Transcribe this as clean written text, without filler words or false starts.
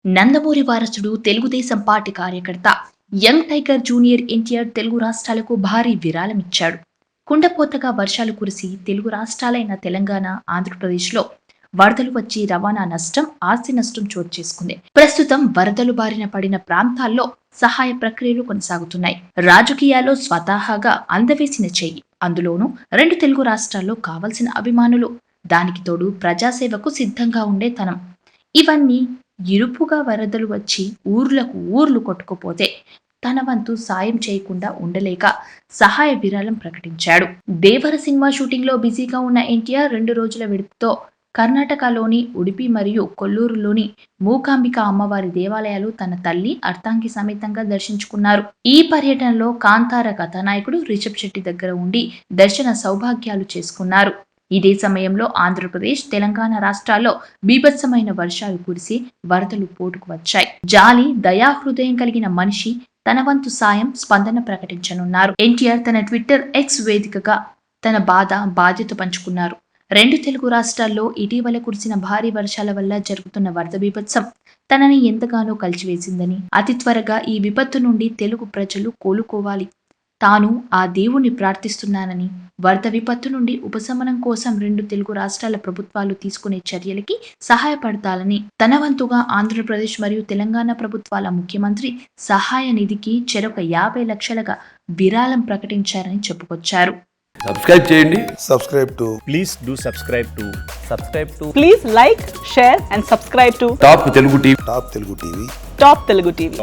నందమూరి వారసుడు తెలుగుదేశం పార్టీ కార్యకర్త young tiger junior NTR Telugu రాష్ట్రాలకు భారీ విరాళమిచ్చాడు. కుండపోతగా వర్షాలు కురిసి తెలుగు రాష్ట్రాలైన తెలంగాణ, ఆంధ్రప్రదేశ్లో వరదలు వచ్చి రవాణా నష్టం, ఆస్తి నష్టం చోటు చేసుకుంది. ప్రస్తుతం వరదలు బారిన పడిన ప్రాంతాల్లో సహాయ ప్రక్రియలు కొనసాగుతున్నాయి. రాజకీయాల్లో స్వతహాగా అందవేసిన చెయ్యి, అందులోనూ రెండు తెలుగు రాష్ట్రాల్లో కావలసిన అభిమానులు, దానికి తోడు ప్రజాసేవకు సిద్ధంగా ఉండే తనం, ఇవన్నీ ఇరుపుగా వరదలు వచ్చి ఊర్లు కొట్టుకుపోతే తన వంతు సాయం చేయకుండా ఉండలేక సహాయ విరాళం ప్రకటించాడు. దేవర సినిమా షూటింగ్ లో బిజీగా ఉన్న ఎన్టీఆర్ 2 రోజుల విడుపుతో కర్ణాటకలోని ఉడిపి మరియు కొల్లూరులోని మూకాంబిక అమ్మవారి దేవాలయాలు తన తల్లి అర్ధాంగి సమేతంగా దర్శించుకున్నారు. ఈ పర్యటనలో కాంతార కథానాయకుడు రిషబ్ శెట్టి దగ్గర ఉండి దర్శన సౌభాగ్యాలు చేసుకున్నారు. ఇదే సమయంలో ఆంధ్రప్రదేశ్, తెలంగాణ రాష్ట్రాల్లో బీభత్సమైన వర్షాలు కురిసి వరదలు పోటుకు వచ్చాయి. జాలి, దయాహృదయం కలిగిన మనిషి తన వంతు సాయం, స్పందన ప్రకటించనున్నారు. ఎన్టీఆర్ తన ట్విట్టర్ ఎక్స్ వేదికగా తన బాధ్యత పంచుకున్నారు. రెండు తెలుగు రాష్ట్రాల్లో ఇటీవల కురిసిన భారీ వర్షాల వల్ల జరుగుతున్న వరద బీభత్సం తనని ఎంతగానో కలిచివేసిందని, అతి త్వరగా ఈ విపత్తు నుండి తెలుగు ప్రజలు కోలుకోవాలి, తాను ఆ దేవుణ్ణి ప్రార్థిస్తున్నానని, వరద విపత్తు నుండి ఉపశమనం కోసం రెండు తెలుగు రాష్ట్రాల ప్రభుత్వాలు తీసుకునే చర్యలకి సహాయపడతాలని తన వంతుగా ఆంధ్రప్రదేశ్ మరియు తెలంగాణ ప్రభుత్వాల ముఖ్యమంత్రి సహాయ నిధికి చెరొక 50 లక్షలుగా విరాళం ప్రకటించారని చెప్పుకొచ్చారు. సబ్స్క్రైబ్ చేయండి. Please do subscribe to Please like, share and subscribe to top Telugu TV. Top Telugu TV. Top Telugu TV.